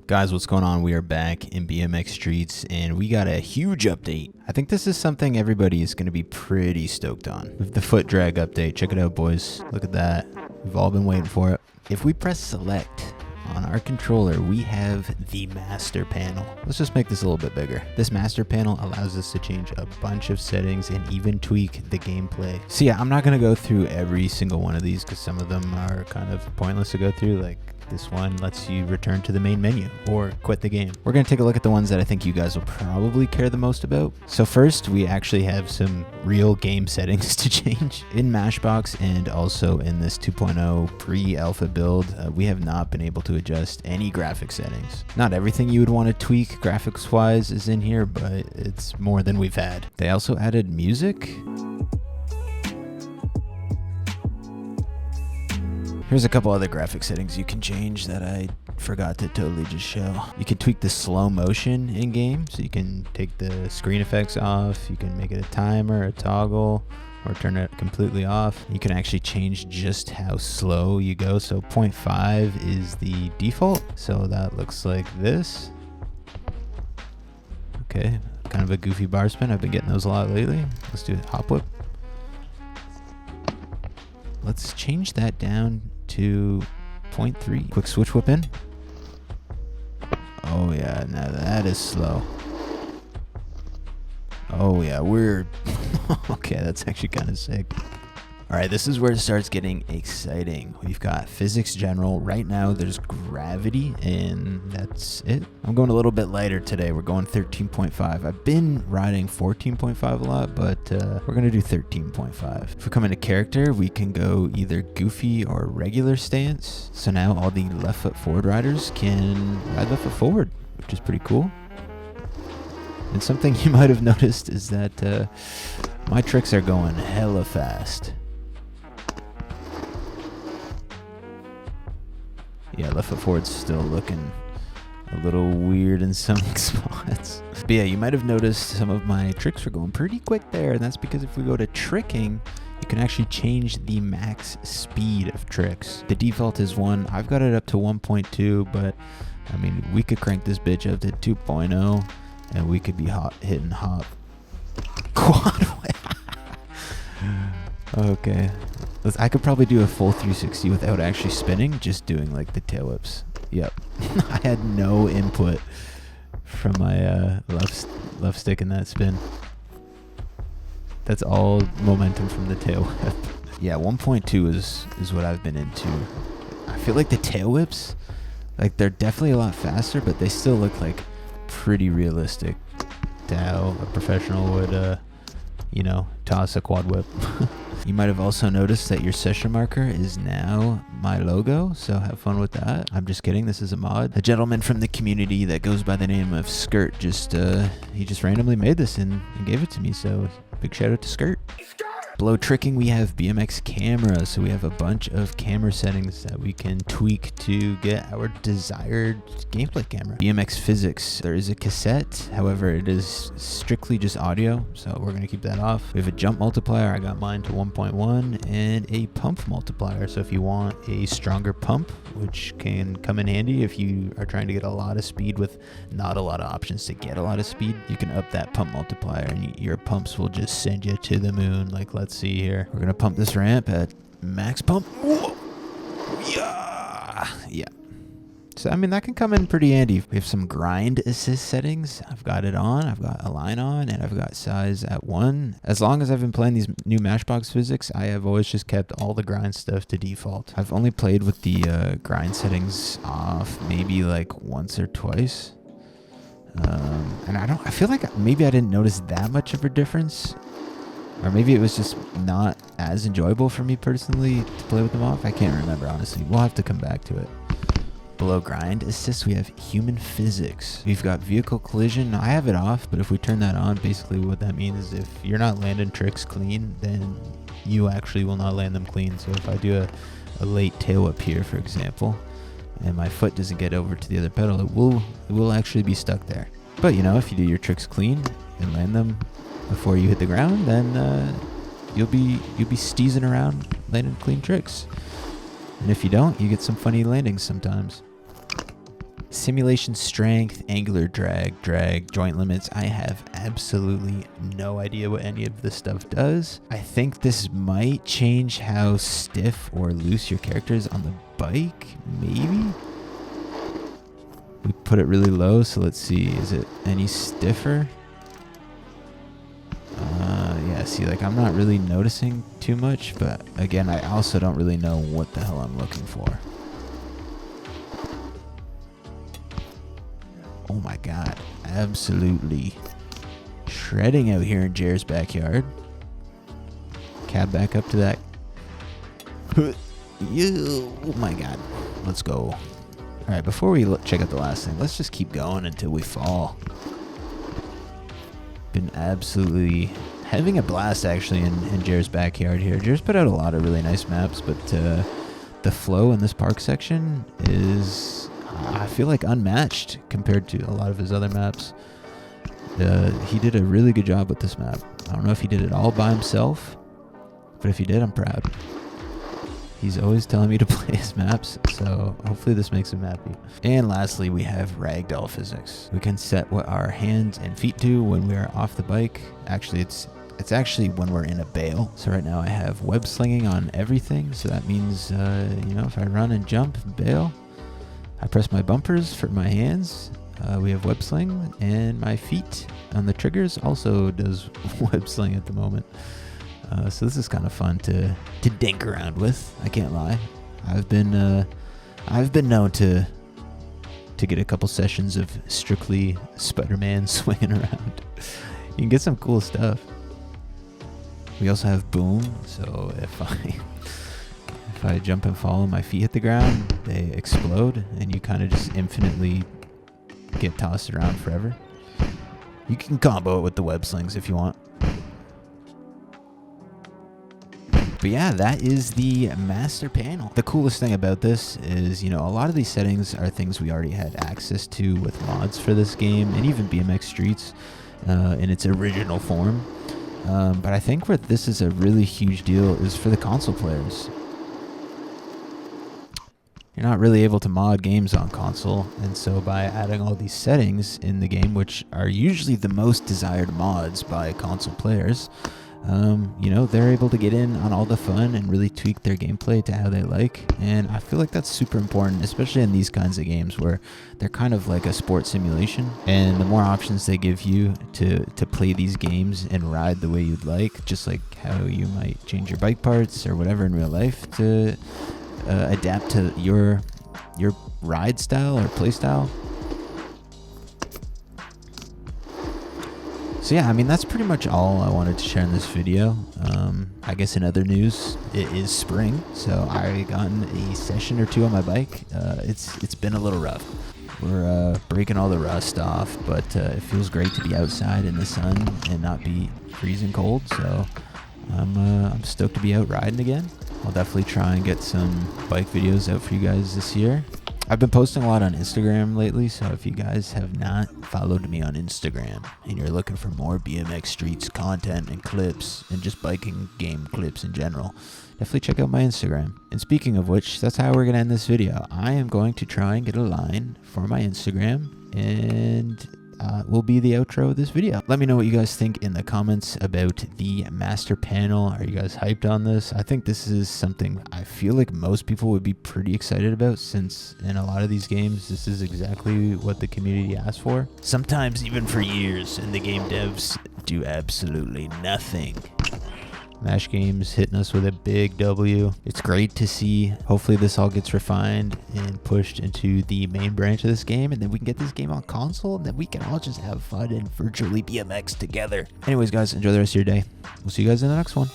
Guys, what's going on? We are back in BMX streets and we got a huge update. I think this is something everybody is going to be pretty stoked on. With the foot drag update, check it out, boys. Look at that. We've all been waiting for it. If we press select on our controller, we have the master panel. Let's just make this a little bit bigger. This master panel allows us to change a bunch of settings and even tweak the gameplay. So yeah, I'm not going to go through every single one of these because some of them are kind of pointless to go through. Like this one lets you return to the main menu or quit the game. We're going to take a look at the ones that I think you guys will probably care the most about. So first, we actually have some real game settings to change. In Mashbox and also in this 2.0 pre-alpha build, we have not been able to adjust any graphic settings. Not everything you would want to tweak graphics-wise is in here, but it's more than we've had. They also added music. Here's a couple other graphic settings you can change that I forgot to totally just show. You can tweak the slow motion in game, so you can take the screen effects off, you can make it a timer, a toggle, or turn it completely off. You can actually change just how slow you go. So 0.5 is the default, so that looks like this. Okay, kind of a goofy bar spin. I've been getting those a lot lately. Let's do a hop whip. Let's change that down to 0.3. Quick switch whip in. Oh yeah, now that is slow. Oh yeah, we're okay, that's actually kind of sick. All right, this is where it starts getting exciting. We've got physics general. Right now there's gravity and that's it. I'm going a little bit lighter today. We're going 13.5. I've been riding 14.5 a lot, but we're gonna do 13.5. If we come into character, we can go either goofy or regular stance. So now all the left foot forward riders can ride left foot forward, which is pretty cool. And something you might have noticed is that my tricks are going hella fast. Yeah, left foot forward's still looking a little weird in some spots. But yeah, you might have noticed some of my tricks were going pretty quick there, and that's because if we go to tricking, you can actually change the max speed of tricks. The default is 1. I've got it up to 1.2, but I mean, we could crank this bitch up to 2.0, and we could be hitting hop quad whip. Okay. I could probably do a full 360 without actually spinning, just doing like the tail whips. Yep. I had no input from my left stick in that spin. That's all momentum from the tail whip. Yeah, 1.2 is what I've been into. I feel like the tail whips, like they're definitely a lot faster, but they still look like pretty realistic to how a professional would, you know, toss a quad whip. You might have also noticed that your session marker is now my logo, so have fun with that. I'm just kidding, this is a mod. A gentleman from the community that goes by the name of Skirt he just randomly made this and gave it to me, so big shout out to Skirt. Below tricking, we have BMX camera, so we have a bunch of camera settings that we can tweak to get our desired gameplay camera. BMX physics, there is a cassette, however it is strictly just audio, so we're going to keep that off. We have a jump multiplier, I got mine to 1.1, and a pump multiplier, so if you want a stronger pump, which can come in handy if you are trying to get a lot of speed with not a lot of options to get a lot of speed, you can up that pump multiplier and your pumps will just send you to the moon. Like, let's see here. We're gonna pump this ramp at max pump. Whoa. Yeah. So I mean, that can come in pretty handy. We have some grind assist settings. I've got it on, I've got align on, and I've got size at 1. As long as I've been playing these new Mashbox physics, I have always just kept all the grind stuff to default. I've only played with the grind settings off maybe like once or twice. And I feel like maybe I didn't notice that much of a difference. Or maybe it was just not as enjoyable for me personally to play with them off. I can't remember, honestly. We'll have to come back to it. Below grind assist, we have human physics. We've got vehicle collision. Now, I have it off, but if we turn that on, basically what that means is if you're not landing tricks clean, then you actually will not land them clean. So if I do a late tail whip here, for example, and my foot doesn't get over to the other pedal, it will actually be stuck there. But you know, if you do your tricks clean and land them before you hit the ground, then you'll be steezing around landing clean tricks. And if you don't, you get some funny landings sometimes. Simulation strength, angular drag, joint limits. I have absolutely no idea what any of this stuff does. I think this might change how stiff or loose your character is on the bike, maybe? We put it really low, so let's see. Is it any stiffer? Yeah, see, like I'm not really noticing too much, but again, I also don't really know what the hell I'm looking for. Oh my god, absolutely shredding out here in Jer's backyard. Cab back up to that. Oh my god, let's go. Alright, before we check out the last thing, let's just keep going until we fall. Been absolutely having a blast actually in Jer's backyard here. Jer's put out a lot of really nice maps, but the flow in this park section is, I feel like, unmatched compared to a lot of his other maps. He did a really good job with this map. I don't know if he did it all by himself, but if he did, I'm proud. He's always telling me to play his maps, so hopefully this makes him happy. And lastly, we have Ragdoll physics. We can set what our hands and feet do when we are off the bike. Actually, it's actually when we're in a bail. So right now I have web slinging on everything. So that means, you know, if I run and jump and bail, I press my bumpers for my hands. We have web sling, and my feet on the triggers also does web sling at the moment. So this is kind of fun to dink around with. I can't lie. I've been known to get a couple sessions of strictly Spider-Man swinging around. You can get some cool stuff. We also have boom. So if I jump and fall and my feet hit the ground, they explode, and you kind of just infinitely get tossed around forever. You can combo it with the web slings if you want. But yeah, that is the master panel. The coolest thing about this is, you know, a lot of these settings are things we already had access to with mods for this game, and even BMX Streets in its original form. But I think where this is a really huge deal is for the console players. You're not really able to mod games on console, and so by adding all these settings in the game, which are usually the most desired mods by console players, you know, they're able to get in on all the fun and really tweak their gameplay to how they like. And I feel like that's super important, especially in these kinds of games where they're kind of like a sports simulation. And the more options they give you to play these games and ride the way you'd like, just like how you might change your bike parts or whatever in real life to adapt to your ride style or play style. So yeah, I mean, that's pretty much all I wanted to share in this video. I guess in other news, it is spring, so I gotten a session or two on my bike. It's been a little rough. We're breaking all the rust off, but it feels great to be outside in the sun and not be freezing cold. So I'm stoked to be out riding again. I'll definitely try and get some bike videos out for you guys this year. I've been posting a lot on Instagram lately, so if you guys have not followed me on Instagram and you're looking for more BMX Streets content and clips and just biking game clips in general, definitely check out my Instagram. And speaking of which, that's how we're going to end this video. I am going to try and get a line for my Instagram, and will be the outro of this video. Let me know what you guys think in the comments about the master panel. Are you guys hyped on this? I think this is something I feel like most people would be pretty excited about, since in a lot of these games, this is exactly what the community asks for. Sometimes even for years, and the game devs do absolutely nothing. Mash Games hitting us with a big W. It's great to see. Hopefully this all gets refined and pushed into the main branch of this game, and then we can get this game on console, and then we can all just have fun and virtually BMX together. Anyways, guys, enjoy the rest of your day. We'll see you guys in the next one.